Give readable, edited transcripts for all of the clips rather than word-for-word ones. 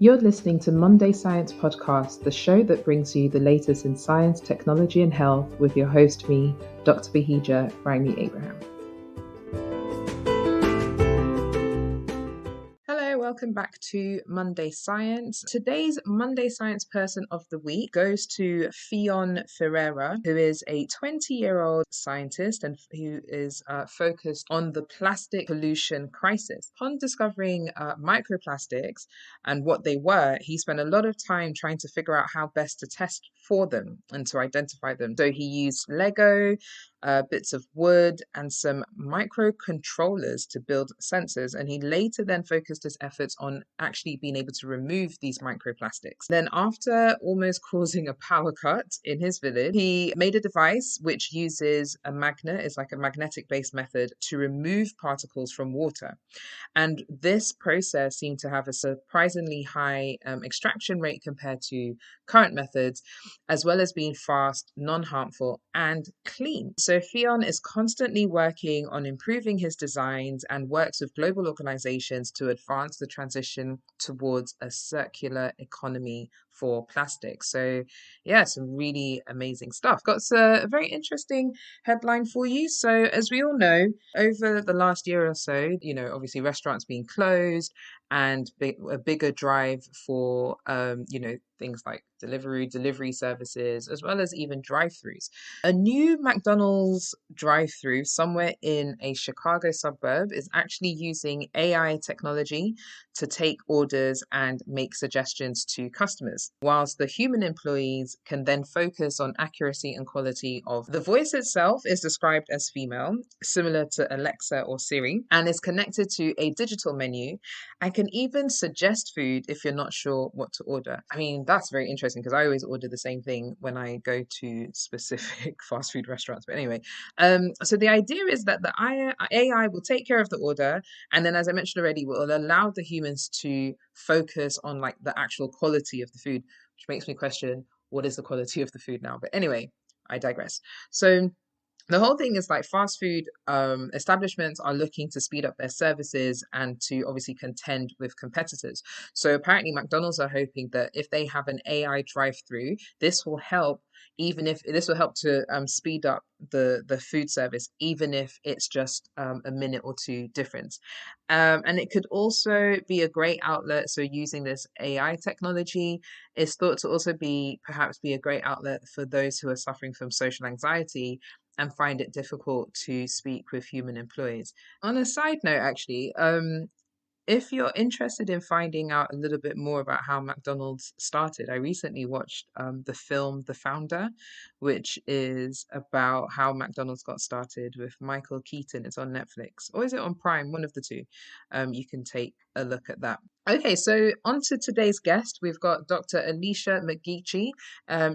You're listening to Monday Science Podcast, the show that brings you the latest in science, technology, and health with your host, me, Dr. Bahijja Raimi-Abraham. Welcome back to Monday Science. Today's Monday Science Person of the Week goes to Theon Ferreira, who is a 20-year-old scientist and who is focused on the plastic pollution crisis. Upon discovering microplastics and what they were, he spent a lot of time trying to figure out how best to test for them and to identify them. So he used Lego, bits of wood, and some microcontrollers to build sensors, and he later then focused his efforts on actually being able to remove these microplastics. Then, after almost causing a power cut in his village, he made a device which uses a magnet, it's like a magnetic based method, to remove particles from water. And this process seemed to have a surprisingly high extraction rate compared to current methods, as well as being fast, non-harmful, and clean. So Theon is constantly working on improving his designs and works with global organizations to advance the transition towards a circular economy for plastic. So yeah, some really amazing stuff. Got a very interesting headline for you. So as we all know, over the last year or so, obviously restaurants being closed and a bigger drive for, things like delivery services, as well as even drive-throughs. A new McDonald's drive-through somewhere in a Chicago suburb is actually using AI technology to take orders and make suggestions to customers, whilst the human employees can then focus on accuracy and quality of the voice itself is described as female, similar to Alexa or Siri, and is connected to a digital menu and can even suggest food if you're not sure what to order. I mean, that's very interesting because I always order the same thing when I go to specific fast food restaurants. But anyway, so the idea is that the AI will take care of the order, and then, as I mentioned already, will allow the humans to focus on like the actual quality of the food, which makes me question, what is the quality of the food now? But anyway, I digress. So the whole thing is like fast food establishments are looking to speed up their services and to obviously contend with competitors. So apparently McDonald's are hoping that if they have an AI drive-through, this will help to speed up the food service, even if it's just a minute or two difference. And it could also be a great outlet. So using this AI technology is thought to also perhaps be a great outlet for those who are suffering from social anxiety and find it difficult to speak with human employees. On a side note, actually, if you're interested in finding out a little bit more about how McDonald's started, I recently watched the film The Founder, which is about how McDonald's got started with Michael Keaton. It's on Netflix, or is it on Prime? One of the two. You can take a look at that. Okay, so on to today's guest. We've got Dr. Alicia Mcgeachy.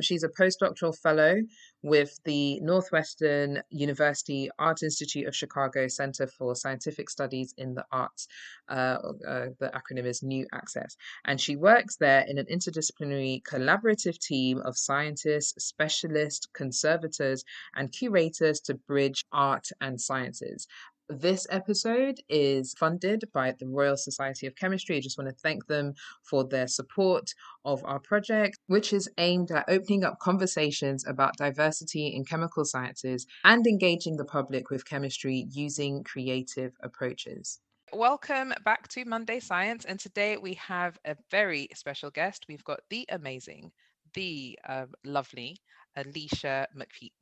She's a postdoctoral fellow with the Northwestern University Art Institute of Chicago Center for Scientific Studies in the Arts. The acronym is New Access. And she works there in an interdisciplinary collaborative team of scientists, specialists, conservators, and curators to bridge art and sciences. This episode is funded by the Royal Society of Chemistry. I just want to thank them for their support of our project, which is aimed at opening up conversations about diversity in chemical sciences and engaging the public with chemistry using creative approaches. Welcome back to Monday Science, and today we have a very special guest. We've got the amazing, the lovely Alicia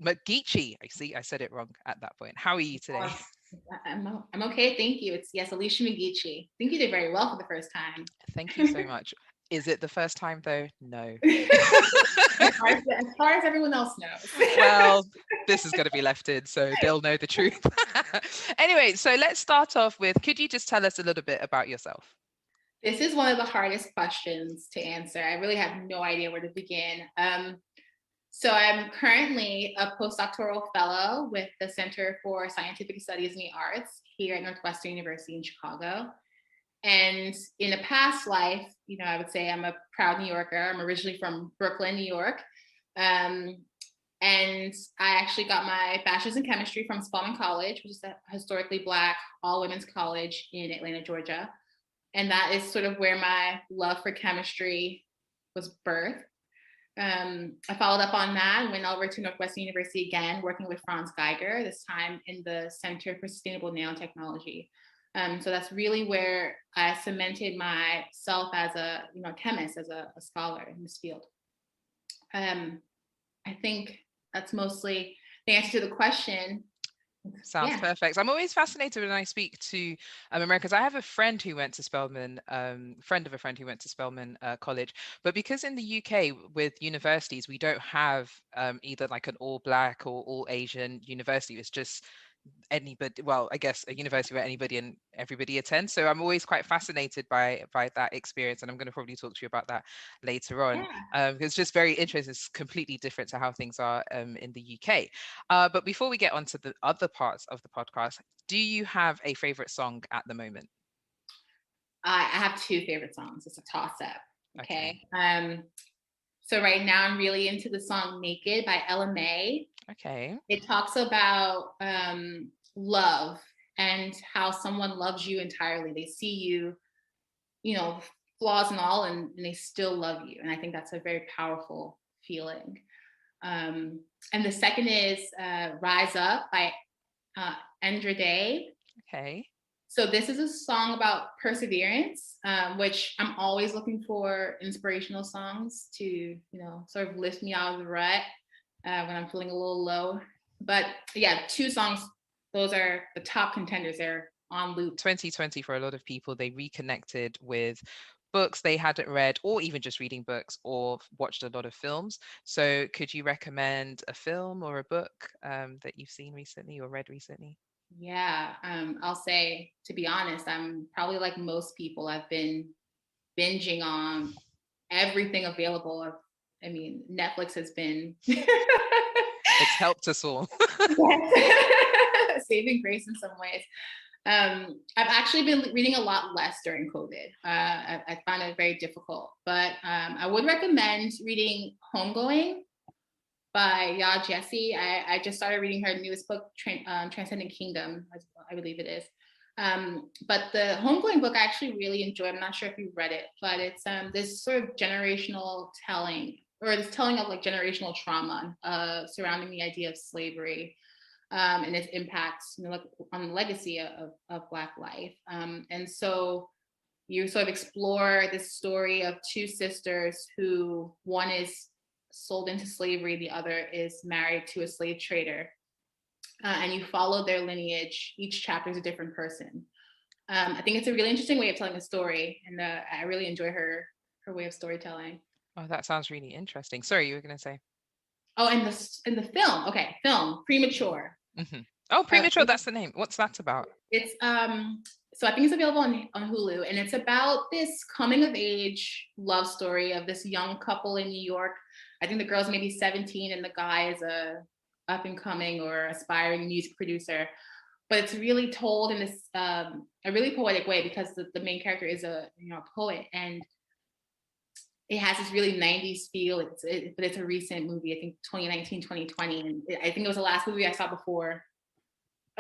Mcgeachy. I said it wrong at that point. How are you today? I'm okay, thank you. It's Alicia Mcgeachy. I think you did very well for the first time. Thank you so much. Is it the first time though? No. as far as everyone else knows. Well, this is going to be left in, so they'll know the truth. Anyway, so let's start off with, could you just tell us a little bit about yourself? This is one of the hardest questions to answer. I really have no idea where to begin. So I'm currently a postdoctoral fellow with the Center for Scientific Studies in the Arts here at Northwestern University in Chicago. And in a past life, I would say I'm a proud New Yorker. I'm originally from Brooklyn, New York. And I actually got my bachelor's in chemistry from Spelman College, which is a historically Black all-women's college in Atlanta, Georgia. And that is sort of where my love for chemistry was birthed. I followed up on that and went over to Northwestern University again, working with Franz Geiger, this time in the Center for Sustainable Nanotechnology. So that's really where I cemented myself as a chemist, as a scholar in this field. I think that's mostly the answer to the question. Sounds perfect. I'm always fascinated when I speak to Americans. I have a friend who went to Spelman, friend of a friend who went to Spelman College, but because in the UK with universities, we don't have either like an all Black or all Asian university. It's just anybody, well, I guess a university where anybody and everybody attends. So I'm always quite fascinated by that experience, and I'm going to probably talk to you about that later on. Because it's just very interesting. It's completely different to how things are in the UK. But before we get on to the other parts of the podcast, do you have a favorite song at the moment? I have two favorite songs. It's a toss-up. Okay. So right now I'm really into the song Naked by Ella Mai. Okay. It talks about love and how someone loves you entirely. They see you, flaws and all, and they still love you. And I think that's a very powerful feeling. And the second is Rise Up by Andra Day. Okay. So this is a song about perseverance, which I'm always looking for inspirational songs to, sort of lift me out of the rut when I'm feeling a little low. But yeah, two songs, those are the top contenders. They're on loop. 2020 for a lot of people, they reconnected with books they hadn't read, or even just reading books, or watched a lot of films. So could you recommend a film or a book that you've seen recently or read recently? Yeah, I'll say, to be honest, I'm probably like most people. I've been binging on everything available. I mean, Netflix has been it's helped us all. Saving grace in some ways. I've actually been reading a lot less during COVID. I found it very difficult, but I would recommend reading Homegoing by Ya Jessie. I just started reading her newest book, Transcendent Kingdom, I believe it is. But the Homegoing book I actually really enjoyed. I'm not sure if you read it, but it's this sort of generational telling, or this telling of like generational trauma surrounding the idea of slavery and its impacts on the legacy of Black life. And so you sort of explore this story of two sisters who, one is sold into slavery, the other is married to a slave trader. And you follow their lineage. Each chapter is a different person. I think it's a really interesting way of telling a story, and I really enjoy her way of storytelling. Oh, that sounds really interesting. Sorry, you were going to say? Oh, and the film. Okay, film, Premature. Mm-hmm. Oh, Premature, that's the name. What's that about? It's so I think it's available on Hulu, and it's about this coming of age love story of this young couple in New York. I think the girl's maybe 17 and the guy is a up and coming or aspiring music producer. But it's really told in this a really poetic way, because the main character is a poet, and it has this really 90s feel. But it's a recent movie, I think 2019, 2020, and I think it was the last movie I saw before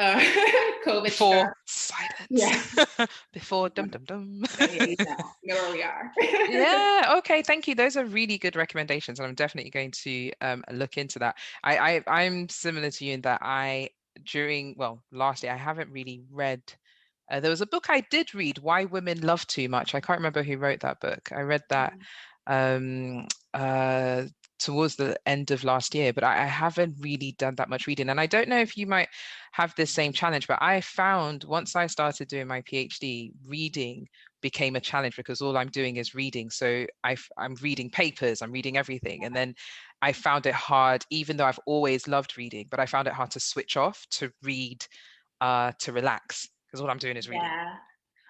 COVID. Before silence. Yeah. Before dum dum dum. You know where we are. Yeah. Okay. Thank you. Those are really good recommendations, and I'm definitely going to look into that. I'm similar to you in that last year I haven't really read. There was a book I did read, Why Women Love Too Much. I can't remember who wrote that book. I read that towards the end of last year, but I haven't really done that much reading. And I don't know if you might have this same challenge, but I found once I started doing my PhD, reading became a challenge, because all I'm doing is reading. So I'm reading papers, I'm reading everything. And then I found it hard, even though I've always loved reading, but I found it hard to switch off, to read, to relax, because all I'm doing is reading. Yeah.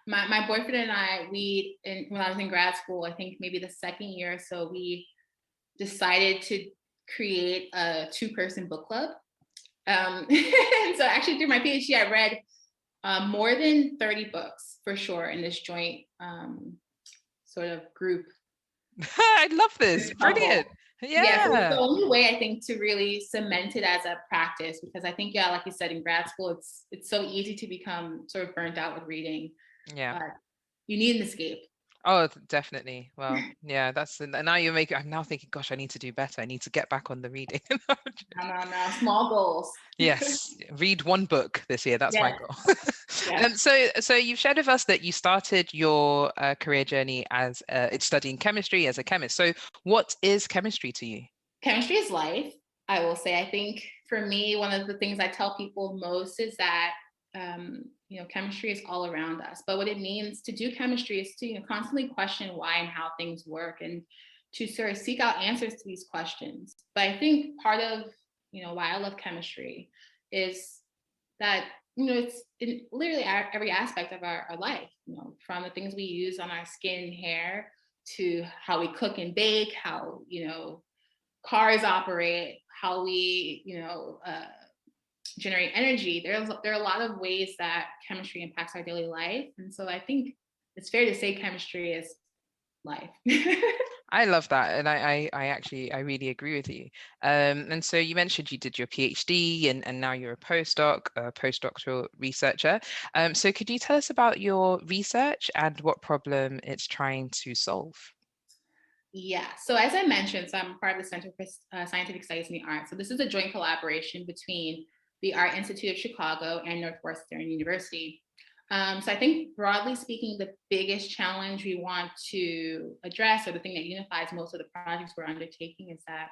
My boyfriend and I, when I was in grad school, I think maybe the second year or so, we decided to create a 2-person book club. And so actually through my PhD, I read more than 30 books for sure in this joint sort of group. I love this. Brilliant. Yeah. So it's the only way, I think, to really cement it as a practice, because I think, like you said, in grad school, it's so easy to become sort of burnt out with reading. Yeah. you need an escape. Oh, definitely. Well, yeah, and now I'm now thinking, gosh, I need to do better. I need to get back on the reading. No, small goals. Yes, read one book this year. That's my Yes. goal. Yes. So you've shared with us that you started your career journey as studying chemistry as a chemist. So what is chemistry to you? Chemistry is life, I will say. I think for me, one of the things I tell people most is that chemistry is all around us. But what it means to do chemistry is to constantly question why and how things work, and to sort of seek out answers to these questions. But I think part of why I love chemistry is that it's in literally every aspect of our life. From the things we use on our skin and hair to how we cook and bake, how cars operate, how we generate energy. There are a lot of ways that chemistry impacts our daily life. And so I think it's fair to say chemistry is life. I love that. And I really agree with you. And so you mentioned you did your PhD and now you're a postdoctoral researcher. So could you tell us about your research and what problem it's trying to solve? Yeah, so as I mentioned, so I'm part of the Center for Scientific Studies in the Arts. So this is a joint collaboration between the Art Institute of Chicago and Northwestern University. So I think broadly speaking, the biggest challenge we want to address, or the thing that unifies most of the projects we're undertaking, is that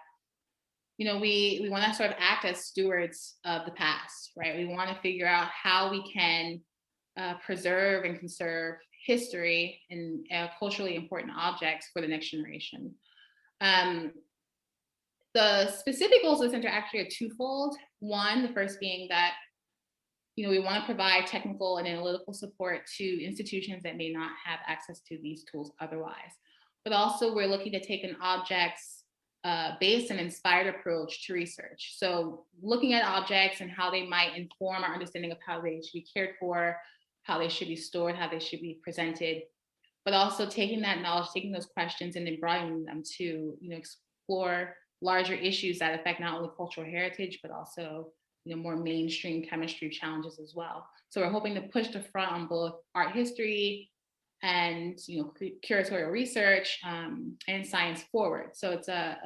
we want to sort of act as stewards of the past, right? We want to figure out how we can preserve and conserve history and culturally important objects for the next generation. The specific goals of the center actually are twofold. One, the first being that we want to provide technical and analytical support to institutions that may not have access to these tools otherwise. But also we're looking to take an objects based and inspired approach to research. So looking at objects and how they might inform our understanding of how they should be cared for, how they should be stored, how they should be presented, but also taking that knowledge, taking those questions and then broadening them to explore larger issues that affect not only cultural heritage, but also more mainstream chemistry challenges as well. So we're hoping to push the front on both art history and curatorial research and science forward. So it's a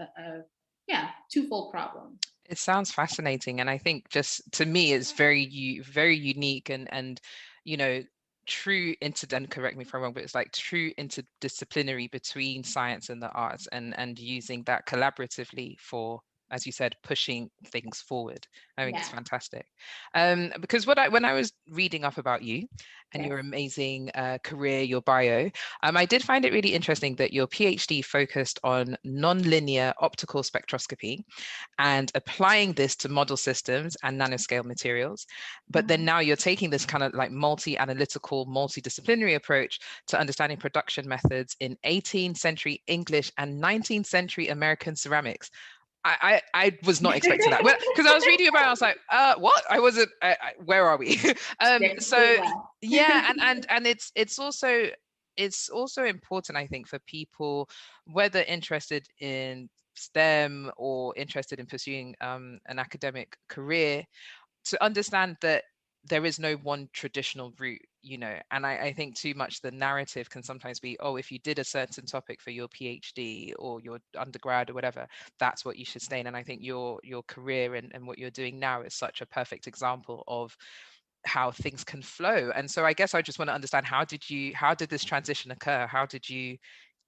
twofold problem. It sounds fascinating, and I think just to me it's very unique and true and correct me if I'm wrong, but it's like true interdisciplinary between science and the arts and using that collaboratively for, as you said, pushing things forward. I think it's fantastic. Because when I was reading up about you and your amazing career, your bio, I did find it really interesting that your PhD focused on nonlinear optical spectroscopy and applying this to model systems and nanoscale materials. But then now you're taking this kind of like multi-analytical, multidisciplinary approach to understanding production methods in 18th century English and 19th century American ceramics. I was not expecting that, because I was reading about it, I was like, what? I wasn't. Where are we? So yeah, and it's also important, I think, for people whether interested in STEM or interested in pursuing an academic career to understand that there is no one traditional route, and I think too much the narrative can sometimes be, oh, if you did a certain topic for your PhD or your undergrad or whatever, that's what you should stay in. And I think your career and what you're doing now is such a perfect example of how things can flow. And so I guess I just want to understand, how did this transition occur? How did you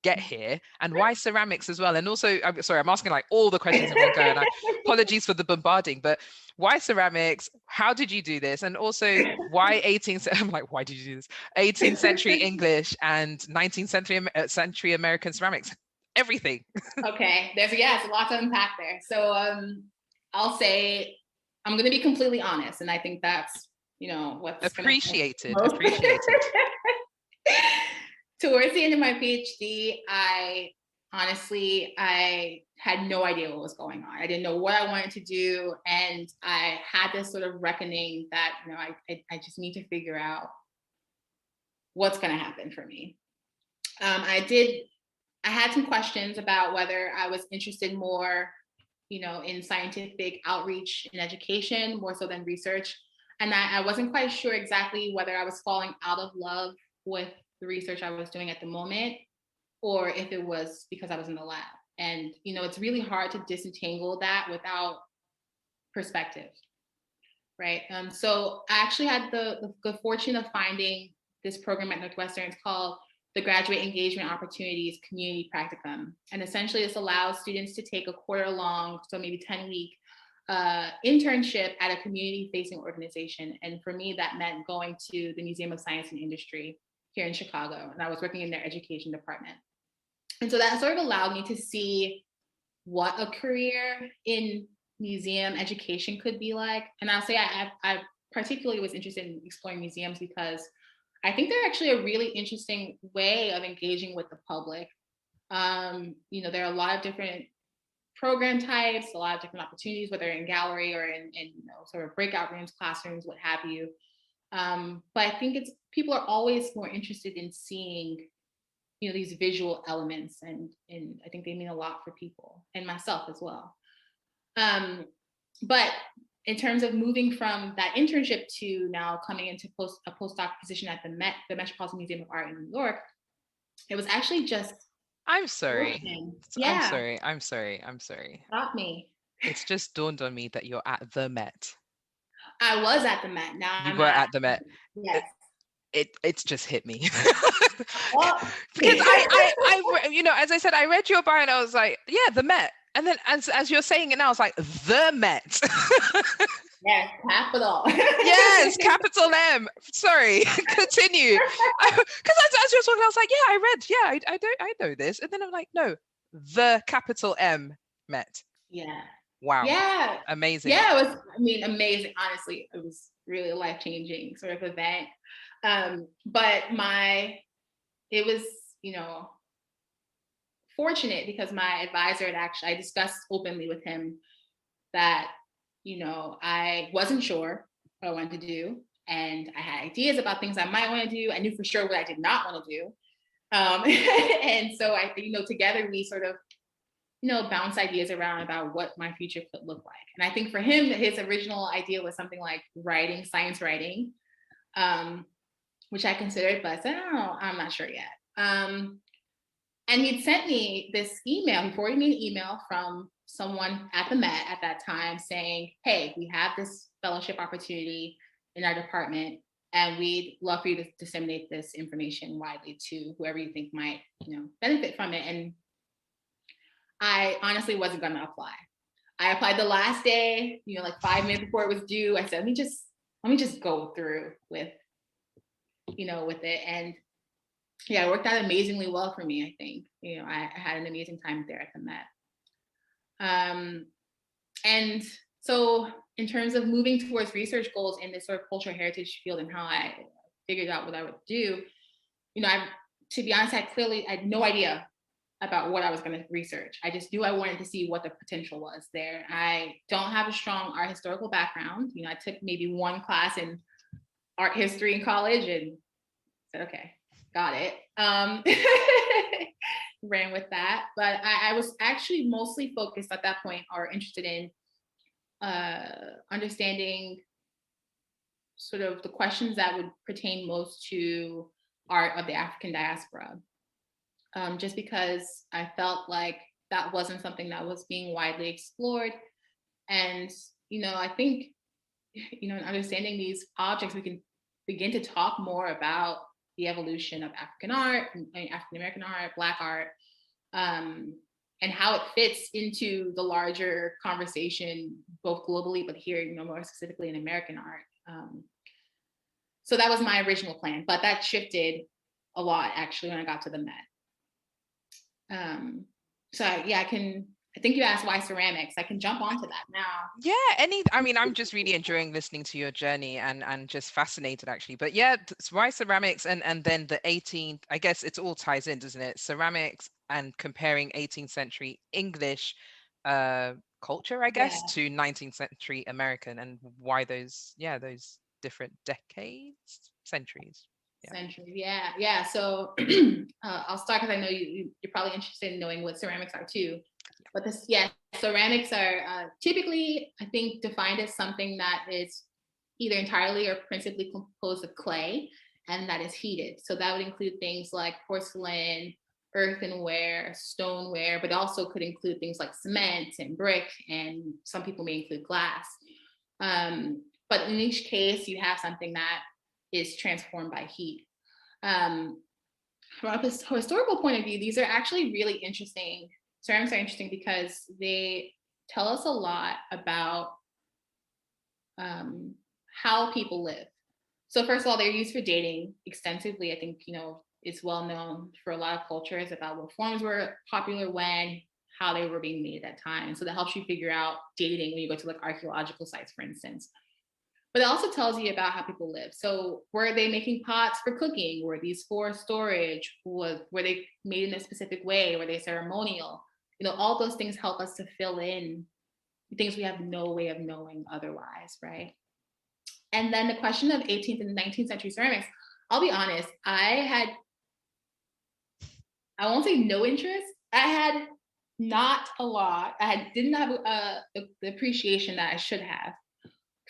get here, and why ceramics as well? And also, I'm sorry, I'm asking like all the questions in one go, and apologies for the bombarding, but why ceramics? How did you do this? And also, why 18th? I'm like, why did you do this? 18th century English and 19th century American ceramics. Everything. Okay, there's a lot to unpack there. So I'll say I'm going to be completely honest, and I think that's what's appreciated. Towards the end of my PhD, I had no idea what was going on. I didn't know what I wanted to do. And I had this sort of reckoning that, I just need to figure out what's going to happen for me. I had some questions about whether I was interested more, in scientific outreach and education, more so than research. And I wasn't quite sure exactly whether I was falling out of love with the research I was doing at the moment, or if it was because I was in the lab. And, it's really hard to disentangle that without perspective, right? So I actually had the good fortune of finding this program at Northwestern. It's called the Graduate Engagement Opportunities Community Practicum. And essentially this allows students to take a quarter-long, so maybe 10-week internship at a community-facing organization. And for me, that meant going to the Museum of Science and Industry here in Chicago. And I was working in their education department. And so that sort of allowed me to see what a career in museum education could be like. And I'll say I particularly was interested in exploring museums because I think they're actually a really interesting way of engaging with the public. There are a lot of different program types, a lot of different opportunities, whether in gallery or in sort of breakout rooms, classrooms, what have you. But I think people are always more interested in seeing these visual elements, and I think they mean a lot for people and myself as well. But in terms of moving from that internship to now coming into a postdoc position at the Met, the Metropolitan Museum of Art in New York, it was actually just. I'm sorry. Yeah. I'm sorry. Stop me. It's just dawned on me that you're at the Met. I was at the Met. Now you were at the Met. Yes. It's just hit me. Well, because I as I said, I read your bio and I was like, yeah, the Met. And then as you're saying it now, I was like, the Met. Yes, capital. Yes, capital M. Sorry, continue. Because as you're talking, I was like, yeah, I read. Yeah, I know this. And then I'm like, no, the capital M Met. Yeah. Wow. Yeah. Amazing. Yeah, it was, amazing. Honestly, it was really a life-changing sort of event. But it was, fortunate because my advisor I discussed openly with him that, I wasn't sure what I wanted to do. And I had ideas about things I might want to do. I knew for sure what I did not want to do. And so together we sort of, bounce ideas around about what my future could look like. And I think for him, his original idea was something like science writing, which I considered, but I said, oh, I'm not sure yet. And he'd sent me this email. He forwarded me an email from someone at the Met at that time saying, hey, we have this fellowship opportunity in our department, and we'd love for you to disseminate this information widely to whoever you think might, benefit from it. And I honestly wasn't going to apply. I applied the last day, like 5 minutes before it was due. I said, let me just go through with it. And yeah, it worked out amazingly well for me, I think. I had an amazing time there at the Met. And so in terms of moving towards research goals in this sort of cultural heritage field and how I figured out what I would do, to be honest, I had no idea about what I was going to research. I just knew I wanted to see what the potential was there. I don't have a strong art historical background. I took maybe one class in art history in college and said, okay, got it. Ran with that. But I was actually mostly focused at that point or interested in understanding sort of the questions that would pertain most to art of the African diaspora. Just because I felt like that wasn't something that was being widely explored. And, I think, in understanding these objects, we can begin to talk more about the evolution of African art, African American art, Black art, and how it fits into the larger conversation, both globally, but here, more specifically in American art. So that was my original plan, but that shifted a lot actually when I got to the Met. I think you asked why ceramics. I can jump onto that now. Yeah, I'm just really enjoying listening to your journey and just fascinated actually. But yeah, why ceramics and then the 18th, I guess it all ties in, doesn't it? Ceramics and comparing 18th century English culture, I guess, to 19th century American, and why those different decades, centuries. Centuries, yeah. So I'll start because I know you're probably interested in knowing what ceramics are too. But ceramics are typically, I think, defined as something that is either entirely or principally composed of clay. and that is heated. So that would include things like porcelain, earthenware, stoneware, but also could include things like cement and brick, and some people may include glass. But in each case, you have something that is transformed by heat. From a historical point of view, these are actually really interesting. Ceramics are interesting because they tell us a lot about how people live. So first of all, they're used for dating extensively. I think, it's well known for a lot of cultures about what forms were popular when, how they were being made at that time. So that helps you figure out dating when you go to like archaeological sites, for instance. But it also tells you about how people live. So were they making pots for cooking? Were these for storage? Were they made in a specific way? Were they ceremonial? All those things help us to fill in things we have no way of knowing otherwise, right? And then the question of 18th and 19th century ceramics, I'll be honest, I won't say no interest. I had not a lot. Didn't have the appreciation that I should have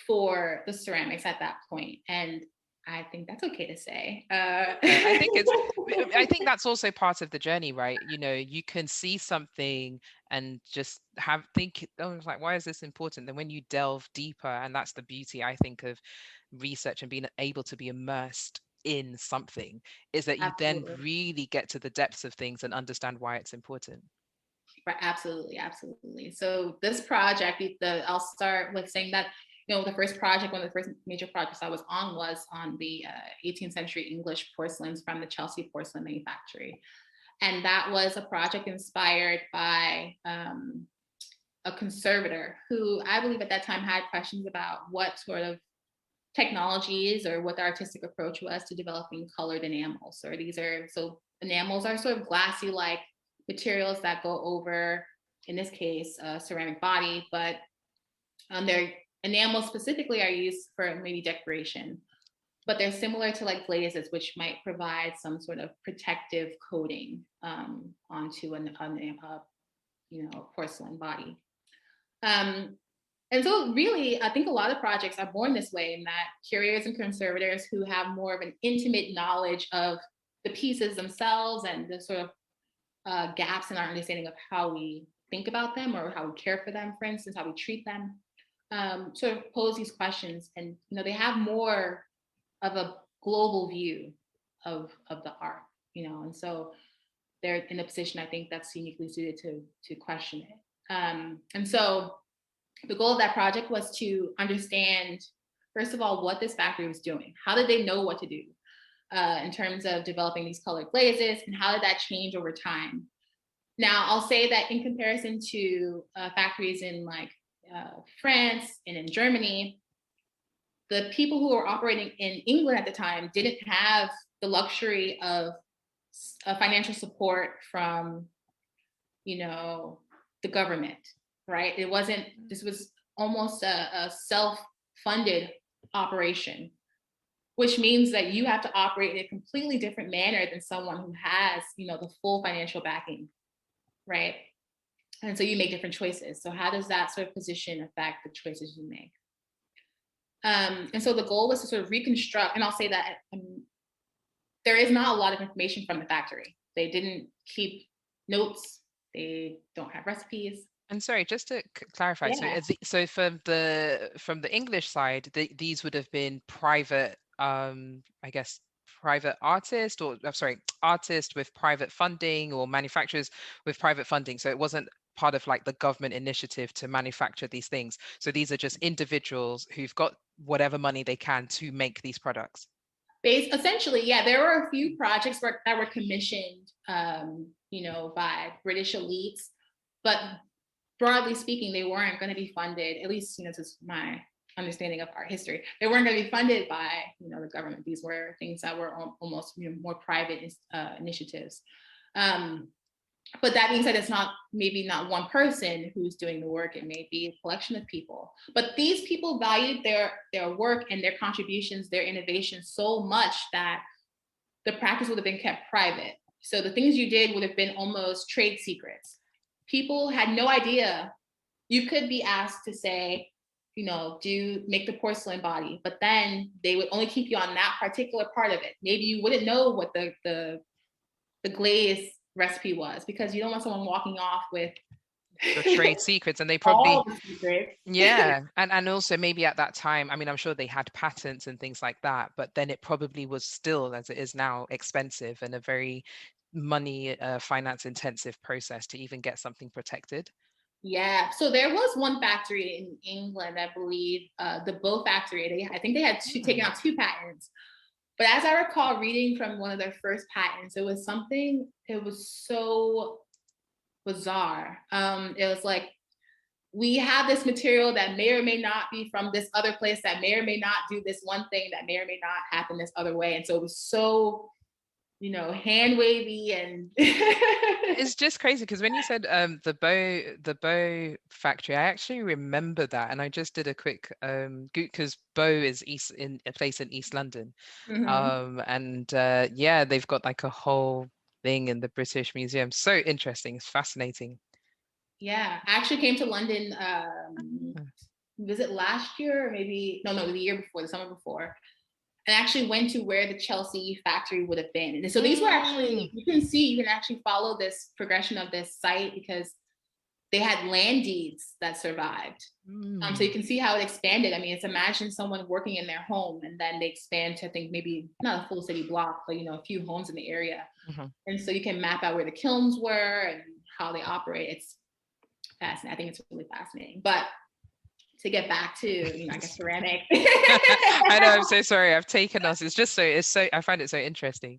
for the ceramics at that point. And I think that's okay to say. I think that's also part of the journey, right? You can see something and just think, oh, it's like, why is this important? Then when you delve deeper, and that's the beauty, I think, of research and being able to be immersed in something, is that you then really get to the depths of things and understand why it's important. Right, absolutely. So this project, I'll start with saying that the first project, one of the first major projects I was on the 18th century English porcelains from the Chelsea porcelain manufactory. And that was a project inspired by a conservator who I believe at that time had questions about what sort of technologies or what the artistic approach was to developing colored enamels. So enamels are sort of glassy-like materials that go over, in this case, a ceramic body, but their enamels specifically are used for maybe decoration, but they're similar to like glazes, which might provide some sort of protective coating onto a porcelain body. And so really, I think a lot of projects are born this way, in that curators and conservators who have more of an intimate knowledge of the pieces themselves and the sort of gaps in our understanding of how we think about them or how we care for them, for instance, how we treat them, sort of pose these questions. And, they have more of a global view of the art, and so they're in a position, I think, that's uniquely suited to question it. And so the goal of that project was to understand, first of all, what this factory was doing. How did they know what to do in terms of developing these colored glazes, and how did that change over time? Now, I'll say that in comparison to factories in like France and in Germany, the people who were operating in England at the time didn't have the luxury of financial support from, the government, right? This was almost a self-funded operation, which means that you have to operate in a completely different manner than someone who has, the full financial backing, right? And so you make different choices. So how does that sort of position affect the choices you make? And so the goal was to sort of reconstruct, and I'll say that there is not a lot of information from the factory. They didn't keep notes. They don't have recipes. And sorry, just to clarify, Yeah. so from the English side, these would have been private, I guess, private artists, or artists with private funding, or manufacturers with private funding. So it wasn't part of like the government initiative to manufacture these things. So these are just individuals who've got whatever money they can to make these products. Essentially, yeah, there were a few projects that were commissioned, by British elites, but broadly speaking, they weren't going to be funded. At least, this is my understanding of art history. They weren't going to be funded by, the government. These were things that were almost, more private initiatives. But that being said, it's maybe not one person who's doing the work. It may be a collection of people. But these people valued their work and their contributions, their innovations so much that the practice would have been kept private. So the things you did would have been almost trade secrets. People had no idea. You could be asked to say, do make the porcelain body, but then they would only keep you on that particular part of it. Maybe you wouldn't know what the glaze recipe was, because you don't want someone walking off with your trade secrets, and they probably all the secrets. yeah, and also maybe at that time, I mean, I'm sure they had patents and things like that, but then it probably was still, as it is now, expensive and a very money finance intensive process to even get something protected. Yeah, so there was one factory in England, I believe, the Bow factory. I think they had taken out 2 patents. But as I recall reading from one of their first patents, it was so bizarre. It was like, we have this material that may or may not be from this other place, that may or may not do this one thing, that may or may not happen this other way. And so it was so, hand wavy, and It's just crazy because when you said the bow factory, I actually remember that, and I just did a quick because Bow is in a place in East London. And yeah, they've got like a whole thing in the British Museum. So interesting. It's fascinating. Yeah, I actually came to London, visit last year, or maybe, no, the year before, the summer before, and actually went to where the Chelsea factory would have been. And so these were actually, you can actually follow this progression of this site, because they had land deeds that survived. So you can see how it expanded. I mean, it's imagine someone working in their home, and then they expand to, I think, maybe not a full city block, but a few homes in the area. And so you can map out where the kilns were and how they operate. It's fascinating. I think it's really fascinating. But to get back to, I guess, ceramic. I know, I'm so sorry. I've taken us. It's so, I find it so interesting.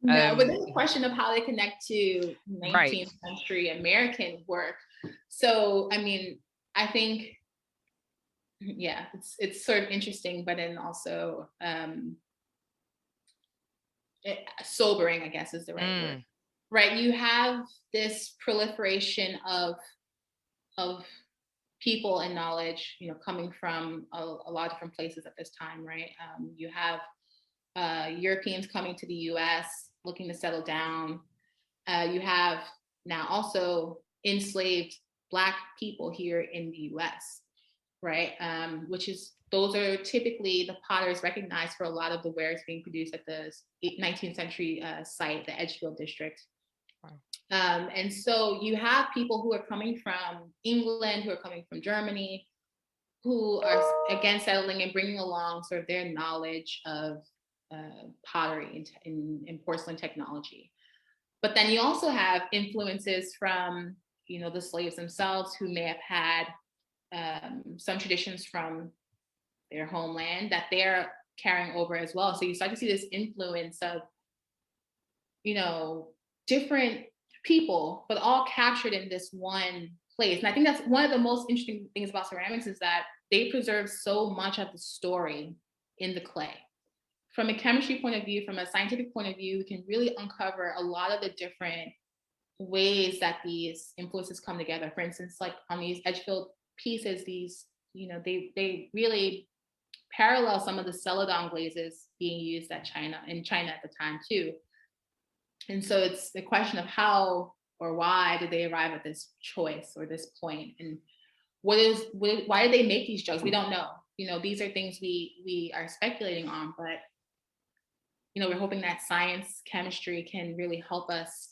No, but there's a question of how they connect to 19th Right. century American work. So, I mean, I think, yeah, it's sort of interesting, but then also sobering, I guess is the right word. Right. You have this proliferation of people and knowledge, coming from a lot of different places at this time, right? You have Europeans coming to the US looking to settle down. You have now also enslaved Black people here in the US, right? Those are typically the potters recognized for a lot of the wares being produced at the 19th century site, the Edgefield district. Wow. And so you have people who are coming from England, who are coming from Germany, who are again settling and bringing along sort of their knowledge of pottery and porcelain technology. But then you also have influences from, the slaves themselves, who may have had some traditions from their homeland that they're carrying over as well. So you start to see this influence of, different people, but all captured in this one place. And I think that's one of the most interesting things about ceramics, is that they preserve so much of the story in the clay. From a chemistry point of view, from a scientific point of view, we can really uncover a lot of the different ways that these influences come together. For instance, like on these Edgefield pieces, these, they really parallel some of the celadon glazes being used in China at the time too. And so it's the question of how or why did they arrive at this choice or this point, and why did they make these jugs? We don't know. These are things we are speculating on, but we're hoping that science, chemistry can really help us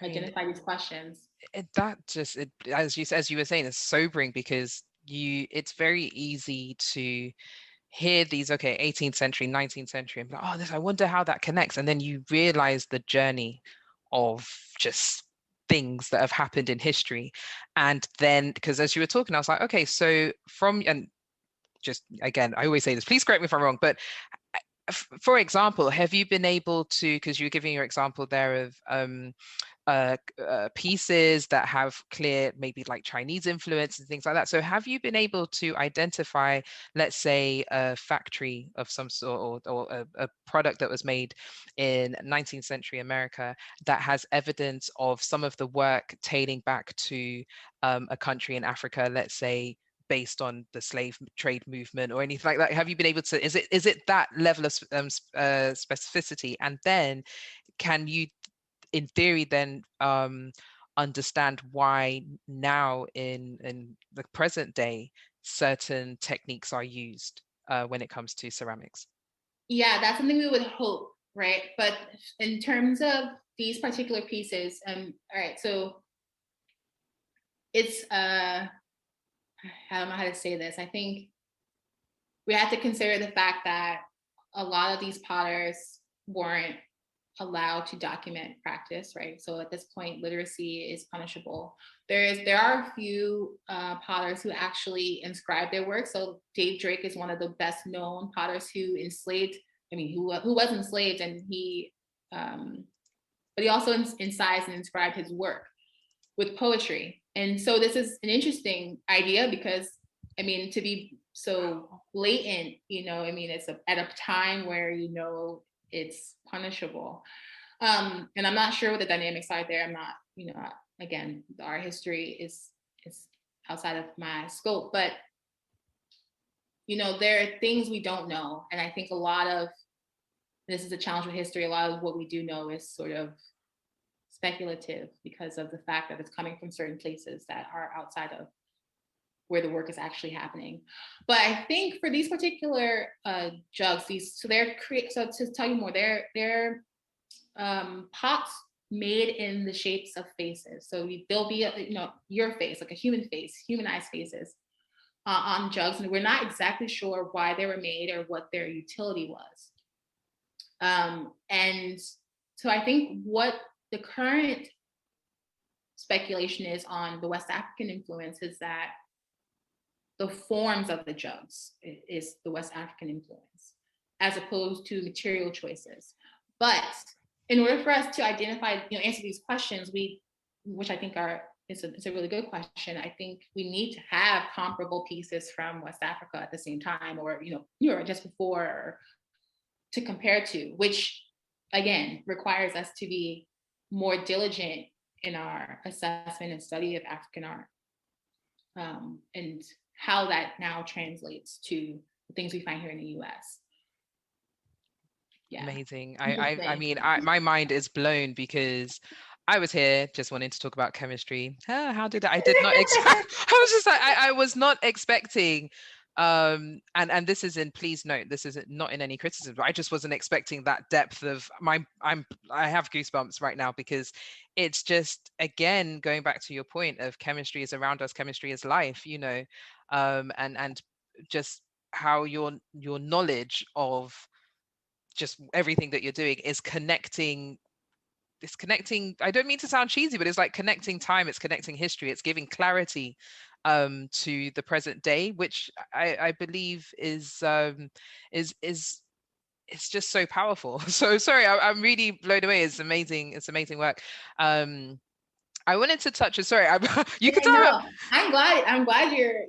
identify these questions. As you were saying, it's sobering, because it's very easy to hear these 18th century, 19th century, and be like, I wonder how that connects, and then you realize the journey of just things that have happened in history. And then, because as you were talking, I was like, okay, so and just again, I always say this, please correct me if I'm wrong, but for example, have you been able to, because you were giving your example there of pieces that have clear, maybe like Chinese influence and things like that. So have you been able to identify, let's say, a factory of some sort, or a product that was made in 19th century America that has evidence of some of the work tailing back to a country in Africa, let's say, based on the slave trade movement or anything like that? Have you been able to, is it that level of specificity? And then can you, in theory, then understand why now in the present day certain techniques are used when it comes to ceramics? Yeah, that's something we would hope, right? But in terms of these particular pieces, all right, so it's I don't know how to say this. I think we have to consider the fact that a lot of these potters weren't allowed to document practice, right? So at this point, literacy is punishable. There are a few potters who actually inscribe their work. So Dave Drake is one of the best known potters who enslaved. I mean, who was enslaved, and but he also incised and inscribed his work with poetry. And so this is an interesting idea because, I mean, to be so blatant, I mean, it's at a time where, it's punishable. And I'm not sure what the dynamics are there. I'm not, again, the art history is outside of my scope, but, there are things we don't know. And I think a lot of, this is a challenge with history, a lot of what we do know is sort of speculative because of the fact that it's coming from certain places that are outside of where the work is actually happening. But I think for these particular jugs, so to tell you more, they're pots made in the shapes of faces. So there'll be your face, like a human face, humanized faces on jugs, and we're not exactly sure why they were made or what their utility was. And so I think what the current speculation is on the West African influence is that the forms of the jugs is the West African influence, as opposed to material choices. But in order for us to identify, answer these questions, which I think it's a really good question. I think we need to have comparable pieces from West Africa at the same time, or just before, or to compare to, which again requires us to be more diligent in our assessment and study of African art, and how that now translates to the things we find here in the US. Yeah. Amazing. I mean, my mind is blown because I was here just wanting to talk about chemistry. How did I did not expect, I was just like, I was not expecting, and this is please note, this is not in any criticism, but I just wasn't expecting that depth of I have goosebumps right now because it's just, again, going back to your point of chemistry is around us, chemistry is life, and just how your knowledge of just everything that you're doing is connecting. It's connecting, I don't mean to sound cheesy, but it's like connecting time, it's connecting history, it's giving clarity to the present day, which I believe is it's just so powerful. So sorry, I'm really blown away. It's amazing work. I wanted to touch on, sorry, you could tell. No, I'm glad you're,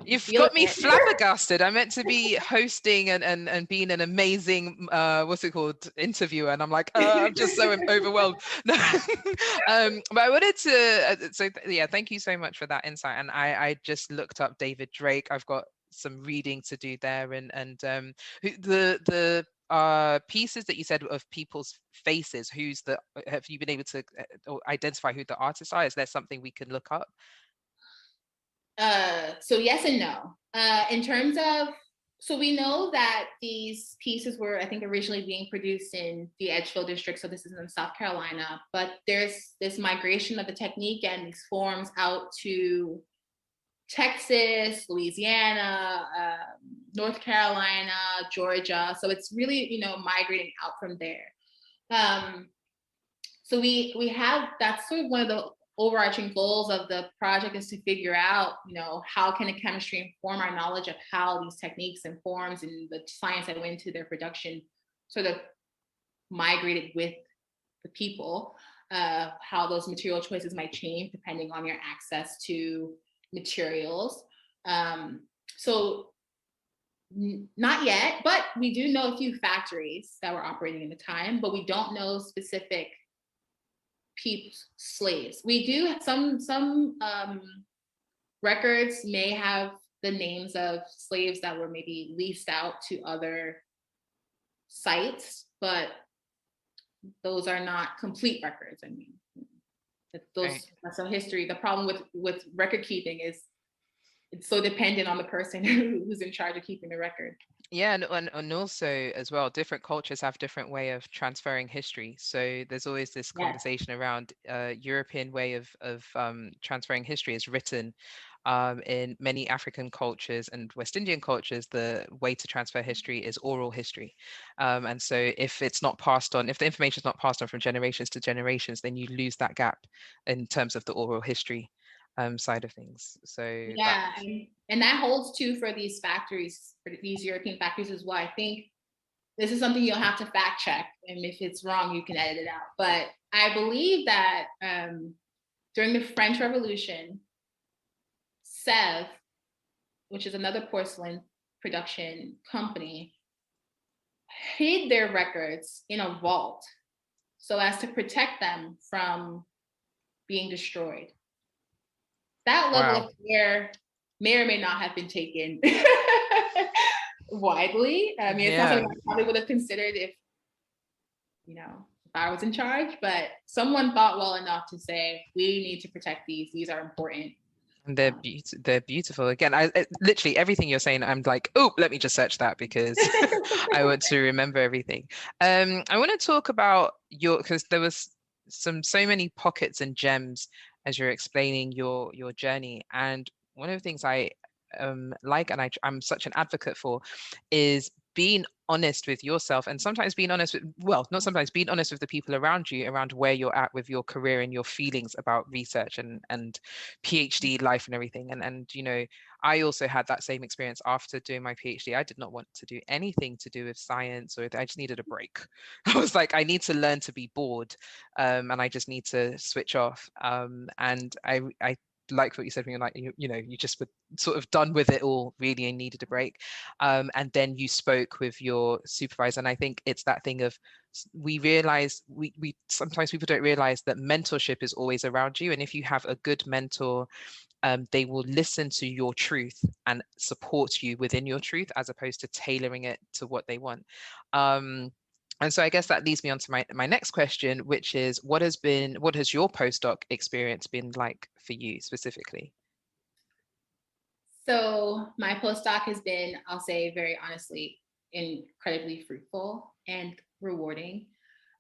You've got me flabbergasted. I meant to be hosting and being an amazing, what's it called, interviewer, and I'm like, I'm just so overwhelmed. But I wanted to, thank you so much for that insight. And I just looked up David Drake. I've got some reading to do there, and the pieces that you said of people's faces. Have you been able to identify who the artists are? Is there something we can look up? So yes and no. In terms of, so we know that these pieces were, I think, originally being produced in the Edgefield district. So this is in South Carolina, but there's this migration of the technique and these forms out to Texas, Louisiana, North Carolina, Georgia. So it's really, migrating out from there. So we have, that's sort of one of the overarching goals of the project, is to figure out, how can a chemistry inform our knowledge of how these techniques and forms and the science that went into their production sort of migrated with the people, how those material choices might change depending on your access to materials. So not yet, but we do know a few factories that were operating in the time, but we don't know specific slaves. We do some records may have the names of slaves that were maybe leased out to other sites, but those are not complete records. I mean, that's a history. The problem with record keeping is it's so dependent on the person who's in charge of keeping the record. Yeah, and also as well, different cultures have different way of transferring history. So there's always this conversation around European way of transferring history is written. In many African cultures and West Indian cultures, the way to transfer history is oral history. And so if it's not passed on, if the information is not passed on from generations to generations, then you lose that gap in terms of the oral history side of things. So yeah, and that holds too for these factories, for these European factories as well. I think this is something you'll have to fact check, and if it's wrong, you can edit it out. But I believe that during the French Revolution, Sèvres, which is another porcelain production company, hid their records in a vault so as to protect them from being destroyed. That level of care may or may not have been taken widely. I mean, it's not something I probably would have considered if I was in charge, but someone thought well enough to say, we need to protect these. These are important. And they're beautiful. Again, I literally everything you're saying, I'm like, oh, let me just search that because I want to remember everything. I want to talk about because there was so many pockets and gems as you're explaining your journey. And one of the things I like and I'm such an advocate for is being honest with yourself, and sometimes being honest with, well, not sometimes, being honest with the people around you, around where you're at with your career and your feelings about research and PhD life and everything. And I also had that same experience after doing my PhD. I did not want to do anything to do with science, or I just needed a break. I was like, I need to learn to be bored, and I just need to switch off. And I like what you said when you're like, you just were sort of done with it all really and needed a break. And then you spoke with your supervisor. And I think it's that thing of, we realize we sometimes people don't realize that mentorship is always around you. And if you have a good mentor, they will listen to your truth and support you within your truth, as opposed to tailoring it to what they want. And so I guess that leads me on to my next question, which is, what has your postdoc experience been like for you specifically? So my postdoc has been, I'll say very honestly, incredibly fruitful and rewarding.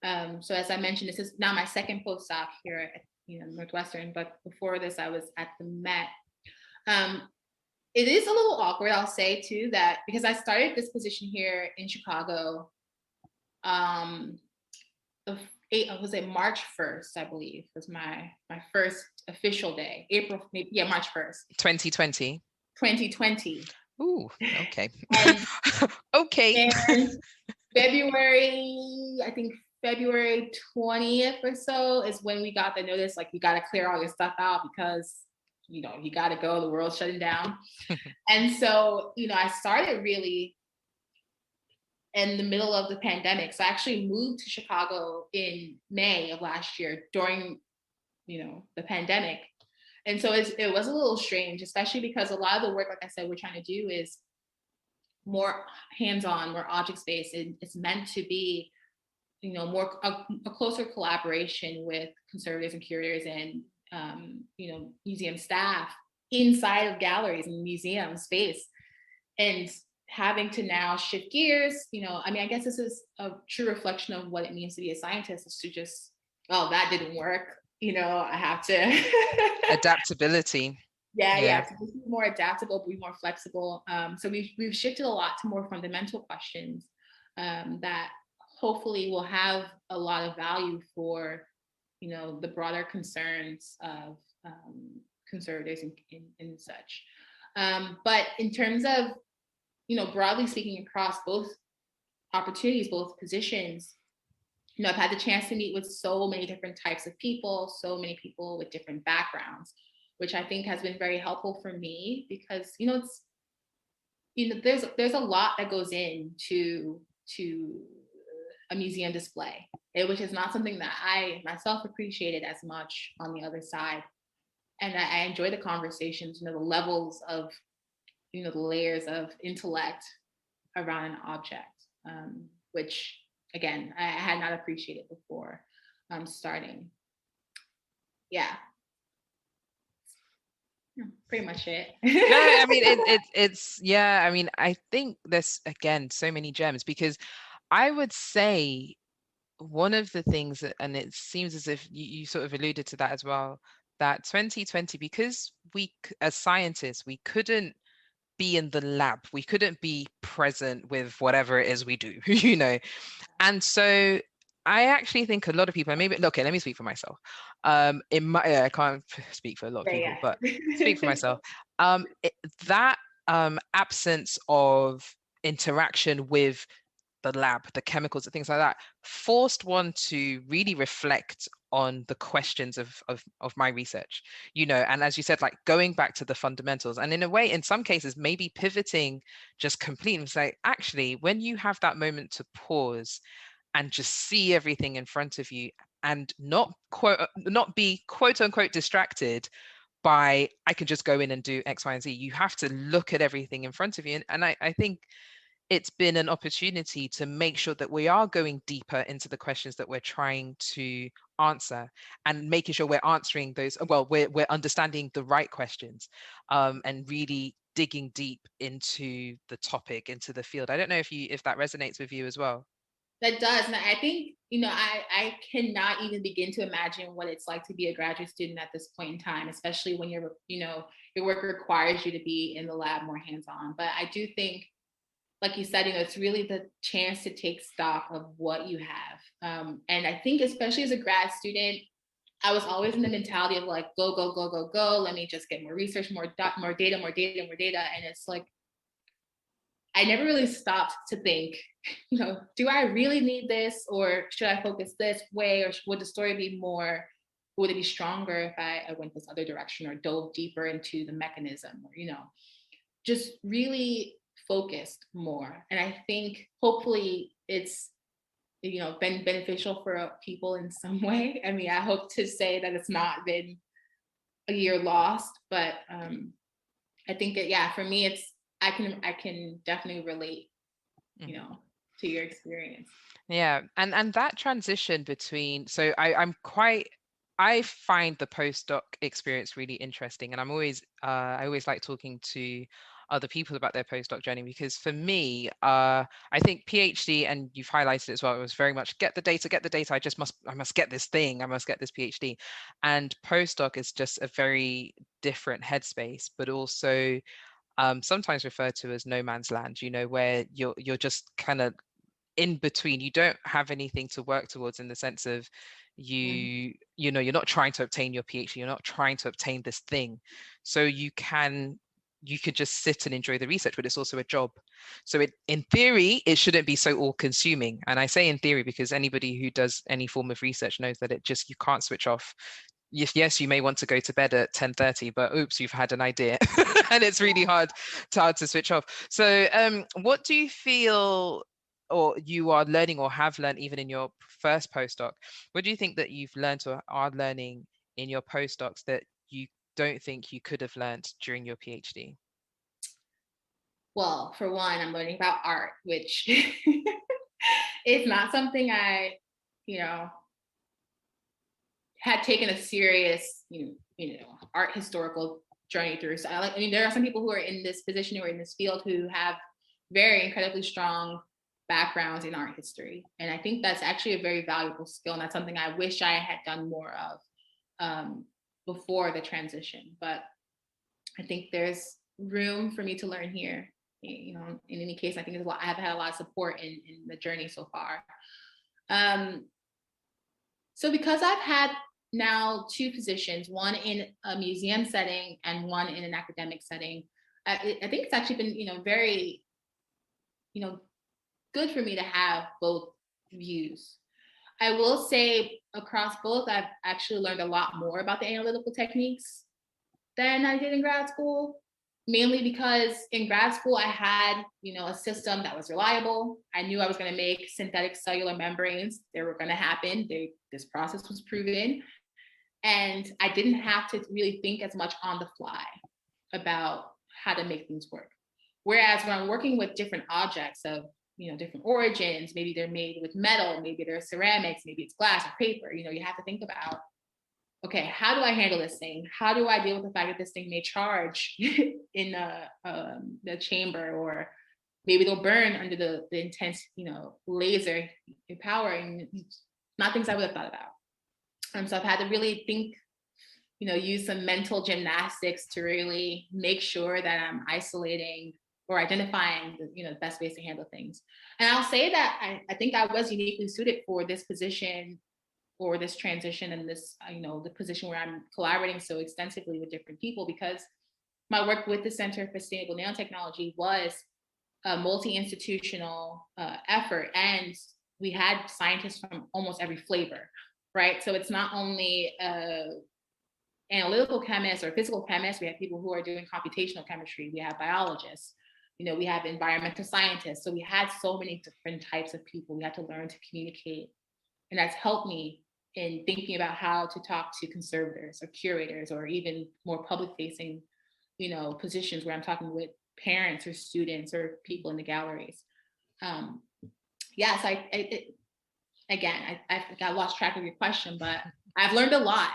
So as I mentioned, this is now my second postdoc here at Northwestern, but before this I was at the Met. It is a little awkward, I'll say too, that because I started this position here in Chicago, was it March 1st, I believe, was my first official day. April, maybe, yeah, March 1st. 2020. 2020. Ooh, okay. Okay. And February 20th or so is when we got the notice, like, you got to clear all your stuff out because, you got to go, the world's shutting down. And so, I started really in the middle of the pandemic. So I actually moved to Chicago in May of last year during, the pandemic. And so it was a little strange, especially because a lot of the work, like I said, we're trying to do is more hands-on, more object-based. It's meant to be, more a closer collaboration with conservators and curators and, museum staff inside of galleries and museum space. And having to now shift gears, I guess this is a true reflection of what it means to be a scientist, is to just, oh, that didn't work. I have to adaptability. Yeah, to be more adaptable, be more flexible. So we've shifted a lot to more fundamental questions that hopefully will have a lot of value for, the broader concerns of conservators and such. But in terms of, broadly speaking, across both opportunities, both positions, I've had the chance to meet with so many different types of people, so many people with different backgrounds, which I think has been very helpful for me because, there's a lot that goes into a museum display, which is not something that I myself appreciated as much on the other side. And I enjoy the conversations, the levels of, the layers of intellect around an object, which, again, I had not appreciated before starting. Yeah. Pretty much it. No, I mean it's yeah. I mean, I think there's again so many gems because I would say one of the things that, and it seems as if you sort of alluded to that as well, that 2020, because as scientists, we couldn't be in the lab, we couldn't be present with whatever it is we do, and so I actually think a lot of people, and maybe okay, let me speak for myself. I can't speak for a lot of people, but speak for myself. That absence of interaction with the lab, the chemicals and things like that, forced one to really reflect on the questions of my research, and as you said, like going back to the fundamentals, and in a way, in some cases, maybe pivoting just completely. It's like, actually, when you have that moment to pause and just see everything in front of you and not be quote unquote distracted by, I can just go in and do X, Y, and Z. You have to look at everything in front of you. And I think it's been an opportunity to make sure that we are going deeper into the questions that we're trying to answer, and making sure we're answering those, well, we're understanding the right questions, and really digging deep into the topic, into the field. I don't know if that resonates with you as well. That does. And I think, I cannot even begin to imagine what it's like to be a graduate student at this point in time, especially when your work requires you to be in the lab more hands-on. But I do think, like you said, it's really the chance to take stock of what you have. And I think, especially as a grad student, I was always in the mentality of like, go, go, go, go, go. Let me just get more research, more data. And it's like, I never really stopped to think, do I really need this, or should I focus this way, or would the story be more, would it be stronger if I went this other direction or dove deeper into the mechanism, or, just really focused more. And I think hopefully it's, been beneficial for people in some way. I mean, I hope to say that it's not been a year lost, but I think that, yeah, for me, it's, I can definitely relate, to your experience. Yeah, and that transition between, so I find the postdoc experience really interesting, and I always like talking to other people about their postdoc journey, because for me, I think PhD, and you've highlighted it as well, it was very much get the data. I must get this thing. I must get this PhD, and postdoc is just a very different headspace, but also sometimes referred to as no man's land, where you're just kind of in between. You don't have anything to work towards, in the sense of you're not trying to obtain your PhD, you're not trying to obtain this thing, so you could just sit and enjoy the research, but it's also a job. So in theory, it shouldn't be so all consuming. And I say in theory because anybody who does any form of research knows that you can't switch off. Yes, you may want to go to bed at 10:30, but oops, you've had an idea and it's really hard to switch off. So what do you feel, or you are learning or have learned even in your first postdoc, what do you think that you've learned or are learning in your postdocs that you don't think you could have learned during your PhD? Well, for one, I'm learning about art, which is not something I, had taken a serious, art historical journey through. So there are some people who are in this position, or in this field, who have very incredibly strong backgrounds in art history. And I think that's actually a very valuable skill. And that's something I wish I had done more of before the transition. But I think there's room for me to learn here. In any case, I think I have had a lot of support in the journey so far. So because I've had now two positions, one in a museum setting and one in an academic setting, I think it's actually been, very, good for me to have both views. I will say across both, I've actually learned a lot more about the analytical techniques than I did in grad school, mainly because in grad school, I had, a system that was reliable. I knew I was going to make synthetic cellular membranes. They were going to happen. This process was proven. And I didn't have to really think as much on the fly about how to make things work. Whereas when I'm working with different objects of, different origins, maybe they're made with metal, maybe they're ceramics, maybe it's glass or paper, you have to think about okay, how do I handle this thing? How do I deal with the fact that this thing may charge in the chamber, or maybe they'll burn under the intense, laser power, and not things I would have thought about. So I've had to really think, use some mental gymnastics to really make sure that I'm isolating or identifying the best ways to handle things. And I'll say that I think I was uniquely suited for this position or this transition, and this, the position where I'm collaborating so extensively with different people, because my work with the Center for Sustainable Nanotechnology was a multi-institutional effort, and we had scientists from almost every flavor, right? So it's not only analytical chemists or physical chemists. We have people who are doing computational chemistry. We have biologists. We have environmental scientists. So we had so many different types of people. We had to learn to communicate, and that's helped me in thinking about how to talk to conservators or curators, or even more public-facing, positions where I'm talking with parents or students or people in the galleries. Yes, I lost track of your question, but I've learned a lot.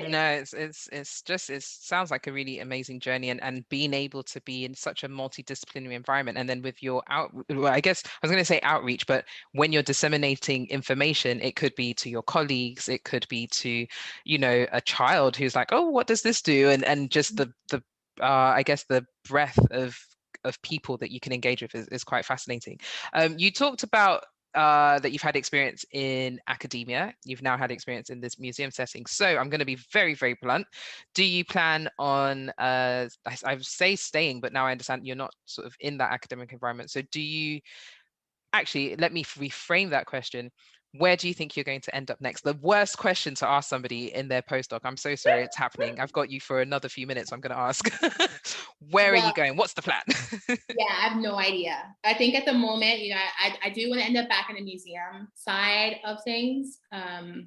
No, it sounds like a really amazing journey, and being able to be in such a multidisciplinary environment, and then with your I guess I was going to say outreach, but when you're disseminating information, it could be to your colleagues, it could be to, a child who's like, oh, what does this do? And just the I guess the breadth of people that you can engage with is quite fascinating. You talked about that you've had experience in academia. You've now had experience in this museum setting. So I'm going to be very, very blunt. Do you plan on, I say staying, but now I understand you're not sort of in that academic environment. So do you, actually, let me reframe that question. Where do you think you're going to end up next? The worst question to ask somebody in their postdoc. I'm so sorry it's happening. I've got you for another few minutes. I'm going to ask. Where are you going? What's the plan? Yeah, I have no idea. I think at the moment, I do want to end up back in the museum side of things. I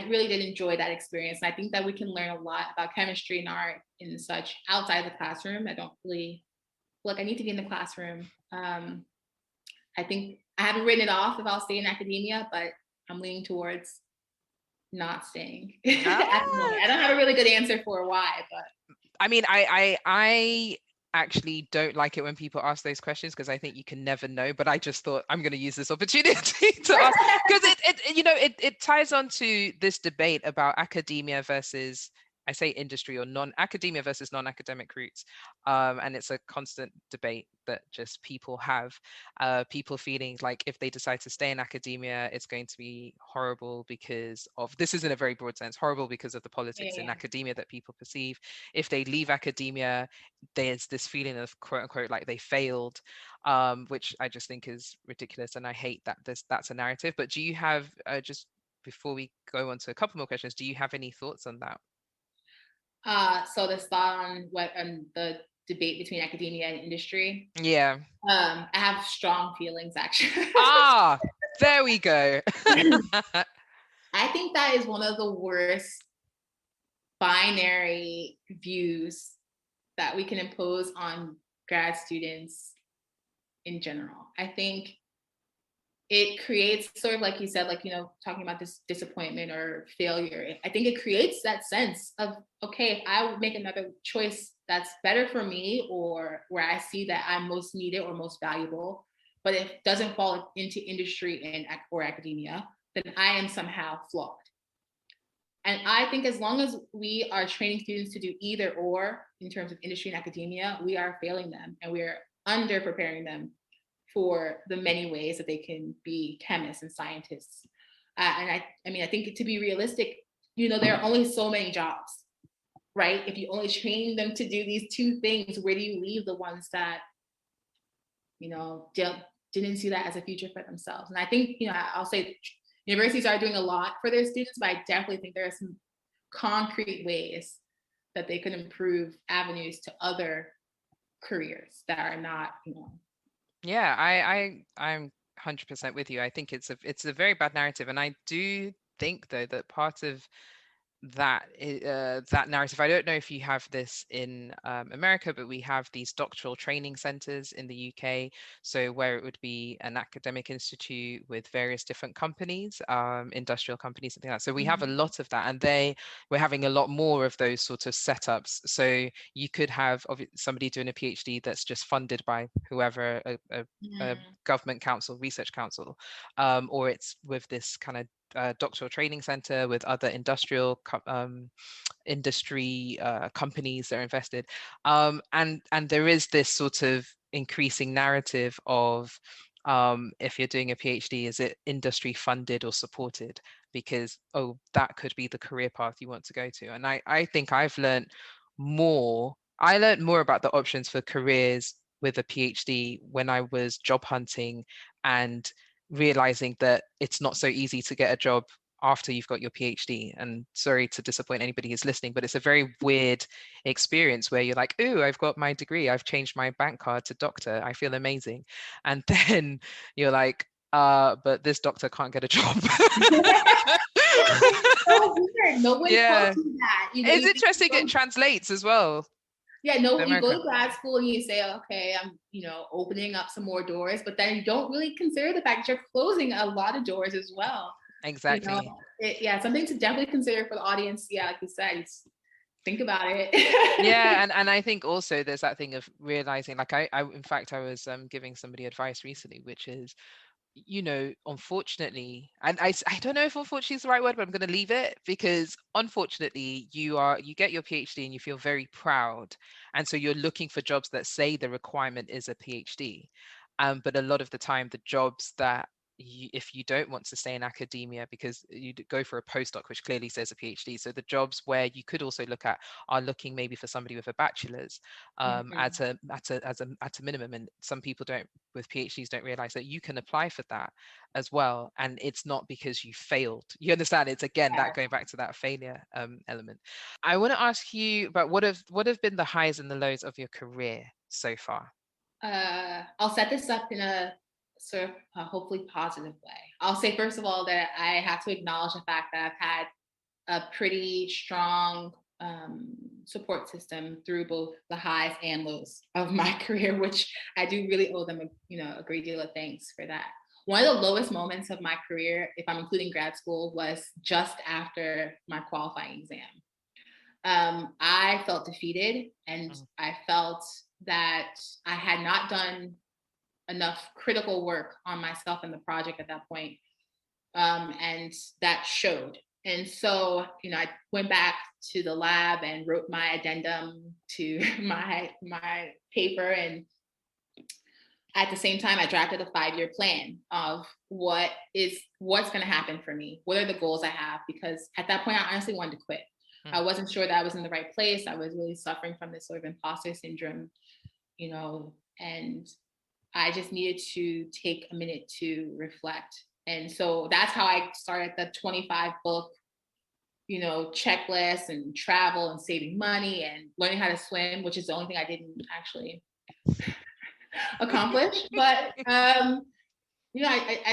really did enjoy that experience. And I think that we can learn a lot about chemistry and art and such outside the classroom. I don't really feel like I need to be in the classroom. I think I haven't written it off if I'll stay in academia, but I'm leaning towards not staying. At the moment. I don't have a really good answer for why, but I mean, I actually don't like it when people ask those questions, because I think you can never know, but I just thought I'm going to use this opportunity to ask, because it ties on to this debate about academia versus, I say industry, or non-academia versus non-academic routes. And it's a constant debate that just people have, people feeling like if they decide to stay in academia, it's going to be horrible because of, this is in a very broad sense, horrible because of the politics in academia that people perceive. If they leave academia, there's this feeling of quote unquote like they failed, which I just think is ridiculous. And I hate that that's a narrative. But do you have, just before we go on to a couple more questions, do you have any thoughts on that? So this thought on the debate between academia and industry. Yeah. I have strong feelings, actually. There we go. I think that is one of the worst binary views that we can impose on grad students in general. I think it creates sort of, like you said, like, talking about this disappointment or failure. I think it creates that sense of, okay, if I would make another choice that's better for me, or where I see that I'm most needed or most valuable, but it doesn't fall into industry or academia, then I am somehow flawed. And I think as long as we are training students to do either or in terms of industry and academia, we are failing them, and we are under preparing them for the many ways that they can be chemists and scientists. And I think to be realistic, there are only so many jobs, right? If you only train them to do these two things, where do you leave the ones that, didn't see that as a future for themselves? And I think, I'll say universities are doing a lot for their students, but I definitely think there are some concrete ways that they could improve avenues to other careers that are not, Yeah, I'm 100% with you. I think it's a very bad narrative, and I do think though that part of that narrative. I don't know if you have this in America, but we have these doctoral training centers in the UK. So where it would be an academic institute with various different companies, industrial companies, something like that. So we have a lot of that, and we're having a lot more of those sort of setups. So you could have somebody doing a PhD that's just funded by whoever, a government council, research council, or it's with this kind of doctoral training center with other industry companies that are invested, and there is this sort of increasing narrative of if you're doing a PhD, is it industry funded or supported? Because that could be the career path you want to go to. And I think I learned more about the options for careers with a PhD when I was job hunting and realizing that it's not so easy to get a job after you've got your PhD. And sorry to disappoint anybody who's listening, but it's a very weird experience where you're like, ooh, I've got my degree, I've changed my bank card to doctor, I feel amazing. And then you're like, but this doctor can't get a job. So weird. No one Yeah. tells you that. It's interesting, it translates as well. Yeah, no, you go to grad school and you say, okay, I'm, opening up some more doors, but then you don't really consider the fact that you're closing a lot of doors as well. Exactly. Something to definitely consider for the audience. Yeah, like you said, think about it. Yeah, and I think also there's that thing of realizing, like I in fact I was giving somebody advice recently, which is, unfortunately, and I don't know if unfortunately is the right word, but I'm going to leave it, because unfortunately you get your PhD and you feel very proud, and so you're looking for jobs that say the requirement is a PhD, but a lot of the time the jobs that if you don't want to stay in academia, because you go for a postdoc which clearly says a PhD, so the jobs where you could also look at are looking maybe for somebody with a bachelor's at a minimum, and some people with PhDs don't realize that you can apply for that as well, and it's not because you failed, you understand, it's again that going back to that failure element. I want to ask you about what have been the highs and the lows of your career so far. I'll set this up in a sort of hopefully positive way. I'll say, first of all, that I have to acknowledge the fact that I've had a pretty strong support system through both the highs and lows of my career, which I do really owe them a great deal of thanks for that. One of the lowest moments of my career, if I'm including grad school, was just after my qualifying exam. I felt defeated, and I felt that I had not done enough critical work on myself and the project at that point. And that showed. And so, I went back to the lab and wrote my addendum to my paper. And at the same time, I drafted a 5-year plan of what's going to happen for me. What are the goals I have? Because at that point, I honestly wanted to quit. I wasn't sure that I was in the right place. I was really suffering from this sort of imposter syndrome, and I just needed to take a minute to reflect. And so that's how I started the 25 book, checklist, and travel and saving money and learning how to swim, which is the only thing I didn't actually accomplish. But, I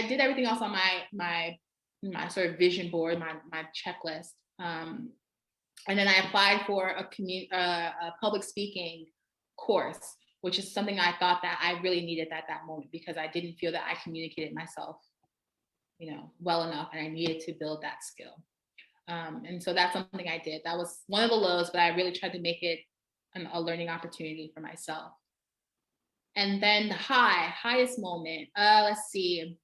did everything else on my sort of vision board, my checklist. And then I applied for a public speaking course, which is something I thought that I really needed at that moment, because I didn't feel that I communicated myself, well enough, and I needed to build that skill. And so that's something I did. That was one of the lows, but I really tried to make it a learning opportunity for myself. And then the highest moment, let's see.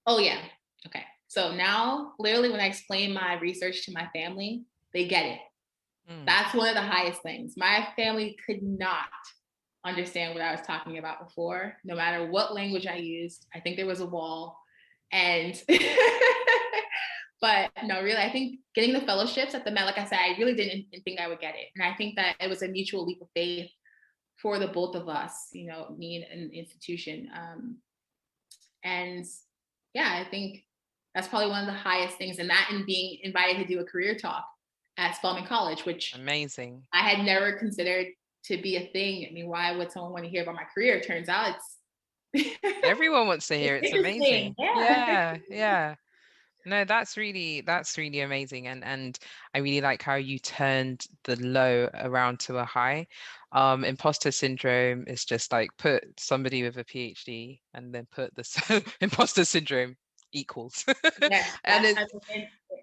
Oh yeah, okay. So now, literally, when I explain my research to my family, they get it. That's one of the highest things. My family could not understand what I was talking about before, no matter what language I used. I think there was a wall. And, but no, really, I think getting the fellowships at the Met, like I said, I really didn't think I would get it. And I think that it was a mutual leap of faith for the both of us, me and an institution. And yeah, I think that's probably one of the highest things, and that, and being invited to do a career talk at Spelman College, which amazing. I had never considered to be a thing. I mean, why would someone want to hear about my career? It turns out it's everyone wants to hear. It's amazing. Yeah. No, that's really amazing, and I really like how you turned the low around to a high. Imposter syndrome is just like put somebody with a PhD and then put the imposter syndrome equals, Yes, and that's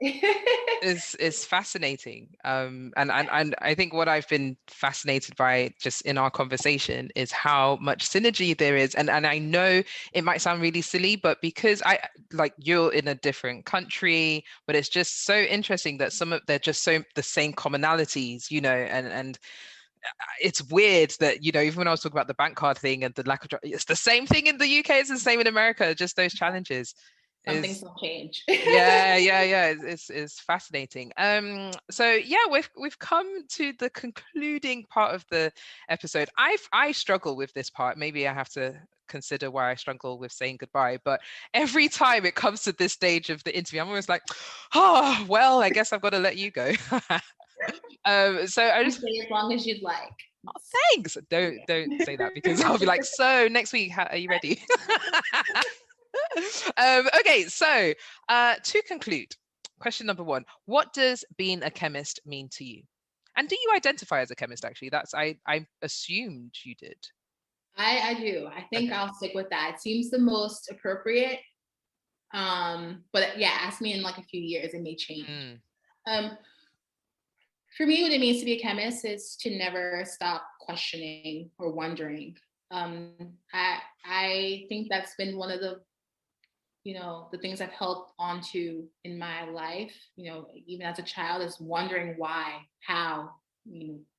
it's is fascinating. And I think what I've been fascinated by just in our conversation is how much synergy there is. And I know it might sound really silly, but because I like you're in a different country, but it's just so interesting that they're just so the same commonalities, and it's weird that, even when I was talking about the bank card thing and the lack of, it's the same thing in the UK, it's the same in America, just those challenges. some things don't change. Yeah, it's fascinating. So yeah, we've come to the concluding part of the episode. I struggle with this part. Maybe I have to consider why I struggle with saying goodbye, but every time it comes to this stage of the interview, I'm always like, oh well, I guess I've got to let you go. So I just Stay as long as you'd like. oh, thanks. Don't say that, because I'll be like, so next week, are you ready? Okay, so to conclude, question number one: what does being a chemist mean to you? And do you identify as a chemist? Actually, I assumed you did. I do. I think Okay. I'll stick with that. It seems the most appropriate. But yeah, ask me in like a few years, it may change. Um, for me, what it means to be a chemist is to never stop questioning or wondering. I think that's been one of the things I've held onto in my life, even as a child, is wondering why, how,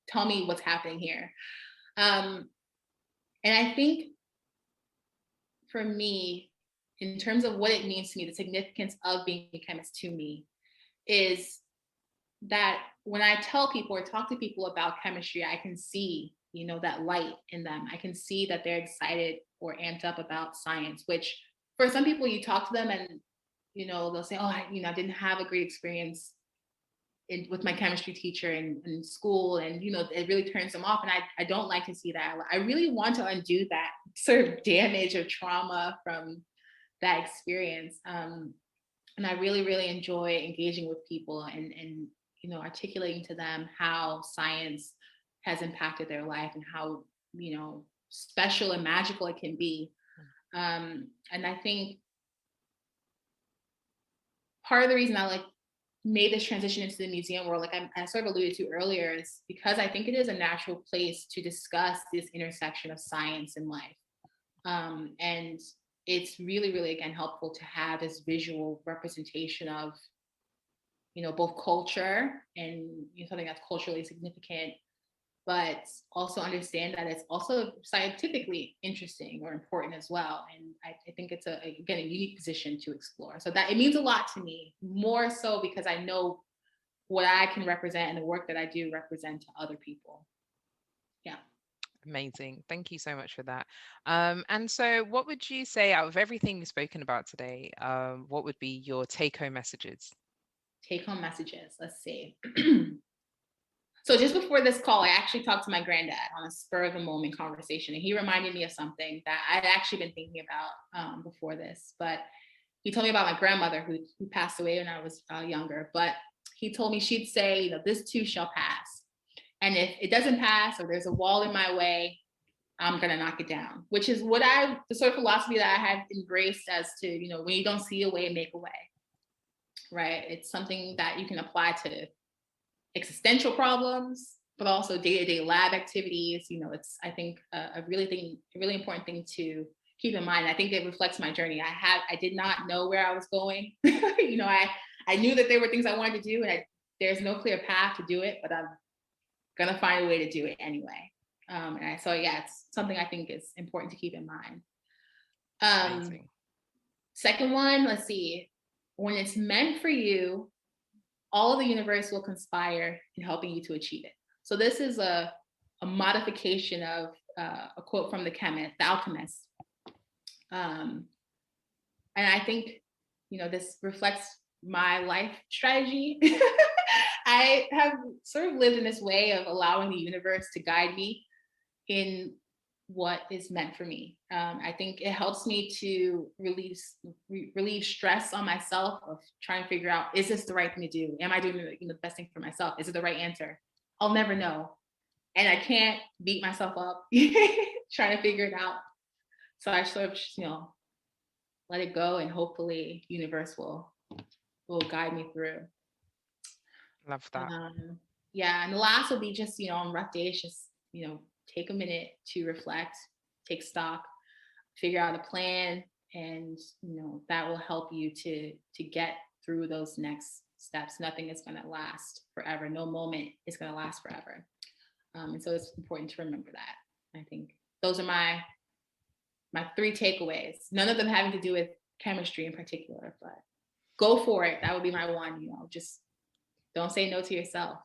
tell me what's happening here. And I think for me, in terms of what it means to me, the significance of being a chemist to me is that when I tell people or talk to people about chemistry, I can see, that light in them. I can see that they're excited or amped up about science, which for some people, you talk to them and, they'll say, oh, I didn't have a great experience with my chemistry teacher in school. And, it really turns them off. And I don't like to see that. I really want to undo that sort of damage or trauma from that experience. And I really, really enjoy engaging with people and articulating to them how science has impacted their life and how, special and magical it can be. And I think part of the reason I made this transition into the museum world, like I sort of alluded to earlier, is because I think it is a natural place to discuss this intersection of science and life. And it's really, really, again, helpful to have this visual representation of, both culture and something that's culturally significant, but also understand that it's also scientifically interesting or important as well. And I think it's a unique position to explore. So that it means a lot to me, more so because I know what I can represent and the work that I do represent to other people. Yeah. Amazing. Thank you so much for that. And so what would you say, out of everything we've spoken about today, what would be your take-home messages? Take-home messages. Let's see. So just before this call, I actually talked to my granddad on a spur of the moment conversation, and he reminded me of something that I'd actually been thinking about before this. But he told me about my grandmother who passed away when I was younger. But he told me she'd say, this too shall pass. And if it doesn't pass or there's a wall in my way, I'm going to knock it down, which is the sort of philosophy that I have embraced as to, when you don't see a way, make a way, right? It's something that you can apply to existential problems, but also day-to-day lab activities. It's, I think, a really important thing to keep in mind. I think it reflects my journey. I did not know where I was going. I knew that there were things I wanted to do, and there's no clear path to do it, but I'm gonna find a way to do it anyway. It's something I think is important to keep in mind. Second one, let's see. When it's meant for you, all of the universe will conspire in helping you to achieve it. So this is a modification of a quote from the Alchemist. And I think, this reflects my life strategy. I have sort of lived in this way of allowing the universe to guide me in what is meant for me. I think it helps me to relieve stress on myself of trying to figure out, is this the right thing to do? Am I doing the best thing for myself? Is it the right answer? I'll never know. And I can't beat myself up trying to figure it out. So I sort of just, let it go, and hopefully universe will guide me through. Love that. Yeah. And the last will be just, on rough days, just, take a minute to reflect, take stock, figure out a plan, and that will help you to get through those next steps. Nothing is going to last forever. No moment is going to last forever. And so it's important to remember that. I think those are my 3 takeaways. None of them having to do with chemistry in particular, but go for it. That would be my one. Just don't say no to yourself.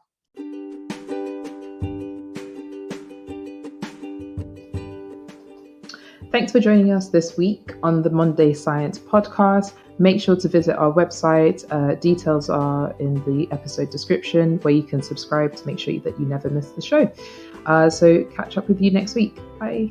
Thanks for joining us this week on the Monday Science podcast. Make sure to visit our website. Details are in the episode description, where you can subscribe to make sure that you never miss the show. So catch up with you next week. Bye.